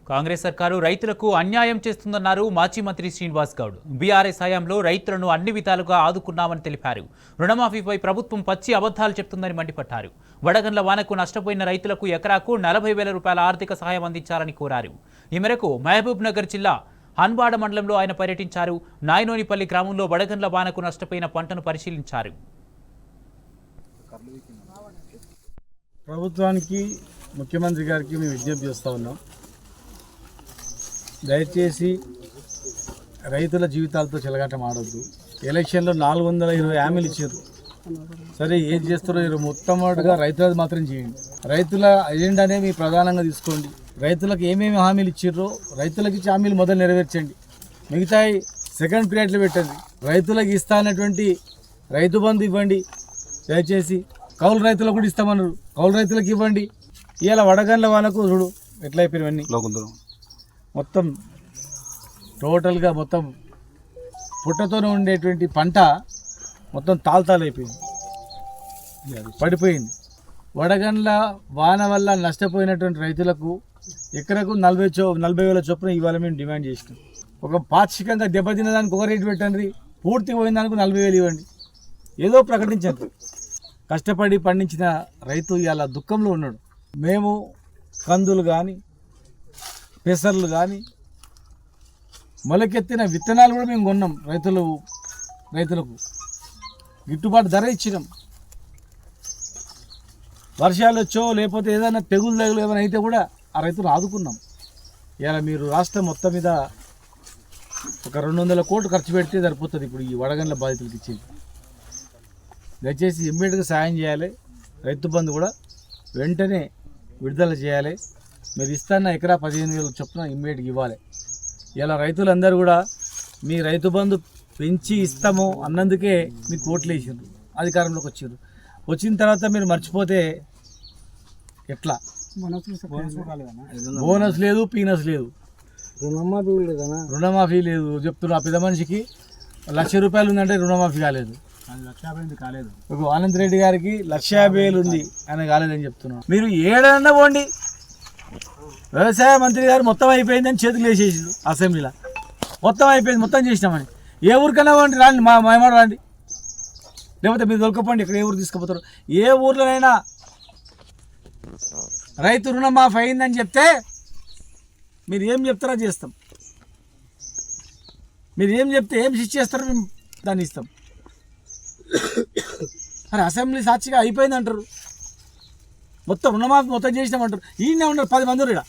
కాంగ్రెస్ సర్కారు రైతులకు అన్యాయం చేస్తుందన్నారు మాజీ మంత్రి శ్రీనివాస్ గౌడ్. బీఆర్ఎస్ హయాంలో రైతులను అన్ని విధాలుగా ఆదుకున్నామని తెలిపారు. రుణమాఫీపై ప్రభుత్వం పచ్చి అబద్ధాలు చెప్తుందని మండిపడ్డారు. వడగండ్ల వానకు నష్టపోయిన రైతులకు ఎకరాకు 40,000 రూపాయల ఆర్థిక సహాయం అందించాలని కోరారు. ఈ మేరకు మహబూబ్ నగర్ జిల్లా హన్వాడ మండలంలో ఆయన పర్యటించారు. నాయనోనిపల్లి గ్రామంలో వడగండ్ల వానకు నష్టపోయిన పంటను పరిశీలించారు. ప్రభుత్వానికి ముఖ్యమంత్రి గారికి మేము విజ్ఞప్తి చేస్తూ ఉన్నాం. దయచేసి రైతుల జీవితాలతో చెలగాటం ఆడొద్దు. ఎలక్షన్లో 420 హామీలు ఇచ్చారు. సరే ఏది చేస్తారో మీరు మొట్టమొదటిగా రైతులది మాత్రం చేయండి. రైతుల ఎజెండానే మీ ప్రధానంగా తీసుకోండి. రైతులకు ఏమేమి హామీలు ఇచ్చారో రైతులకు ఇచ్చే హామీలు మొదలు నెరవేర్చండి. మిగతా సెకండ్ పీరియడ్లో పెట్టండి. రైతులకు ఇస్తానటువంటి రైతు బంధు ఇవ్వండి. దయచేసి కౌలు రైతులకు కూడా ఇస్తామన్నారు, కౌలు రైతులకు ఇవ్వండి. ఇవాళ వడగండ్ల వానకు చూడు ఎట్లా అయిపోయినవన్నీ. మొత్తం టోటల్గా మొత్తం పుట్టతోనే ఉండేటువంటి పంట మొత్తం తాళతాళైపోయింది, పడిపోయింది. వడగండ్ల వాన వల్ల నష్టపోయినటువంటి రైతులకు ఎకరకు 40,000 చొప్పున ఇవాళ మేము డిమాండ్ చేసినాం. ఒక పాక్షికంగా దెబ్బతిన్న దానికి ఒక రేటు పెట్టండి, పూర్తి పోయిన దానికి 40,000 ఇవ్వండి, ఏదో ప్రకటించండి. కష్టపడి పండించిన రైతు ఇవాళ దుఃఖంలో ఉన్నాడు. మేము కందులు కానీ పెసర్లు కానీ మొలకెత్తిన విత్తనాలు కూడా మేము కొన్నాం. రైతులకు గిట్టుబాటు ధర ఇచ్చినాం. వర్షాలు వచ్చో లేకపోతే ఏదైనా తెగులు ఏమైనా అయితే కూడా ఆ రైతులు ఆదుకున్నాం. ఇలా మీరు రాష్ట్రం మొత్తం మీద ఒక 200 కోట్లు ఖర్చు పెడితే సరిపోతుంది ఇప్పుడు ఈ వడగండ్ల బాధితులకు ఇచ్చేది. దయచేసి ఇమ్మీడియట్గా సాయం చేయాలి. రైతు బంధు కూడా వెంటనే విడుదల చేయాలి. మీరు ఇస్తాన్న ఎకరా 15,000 చొప్పున ఇమ్మీడియట్గా ఇవ్వాలి. ఇలా రైతులందరూ కూడా మీ రైతు బంధు పెంచి ఇస్తాము అన్నందుకే మీకు ఓట్లు వేసారు, అధికారంలోకి వచ్చారు. వచ్చిన తర్వాత మీరు మర్చిపోతే ఎట్లా? బోనస్ లేదు, పీనస్ లేదు, రుణమాఫీ లేదు. చెప్తున్నా పెద్ద మనిషికి 1,00,000 రూపాయలు ఉందంటే రుణమాఫీ కాలేదు. ఆనంద్ రెడ్డి గారికి 1,50,000 ఉంది, ఆయన కాలేదని చెప్తున్నాను. మీరు ఏడన్నా పోండి, వ్యవసాయ మంత్రి గారు మొత్తం అయిపోయిందని చేతులు వేసేసిండు అసెంబ్లీలో. మొత్తం అయిపోయింది, మొత్తం చేసినామని. ఏ ఊరికైనా పోండి, రాండి, మా మాట రాండి, లేకపోతే మీరు దొరకపోండి. ఇక్కడ ఏ ఊరు తీసుకుపోతారు? ఏ ఊర్లోనైనా రైతు రుణమాఫీ అయిందని చెప్తే మీరు ఏం చెప్తారో చేస్తాం. మీరు ఏం చెప్తే ఏం శిక్ష చేస్తారో మేము దాన్ని ఇస్తాం. అరే అసెంబ్లీ సాక్షిగా అయిపోయింది అంటారు, మొత్తం రుణమాఫీ మొత్తం చేసినామంటారు. ఈయనే ఉన్నారు 10 మంది ఇక్కడ.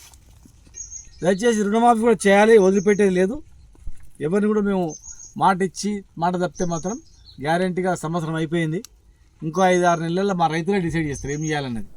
దయచేసి రుణమాఫీ కూడా చేయాలి, వదిలిపెట్టేది లేదు. ఎవరిని కూడా మేము మాట ఇచ్చి మాట తప్పితే మాత్రం గ్యారెంటీగా సంవత్సరం అయిపోయింది. ఇంకో 5-6 నెలల్లో మా రైతులే డిసైడ్ చేస్తారు ఏం చేయాలన్నది.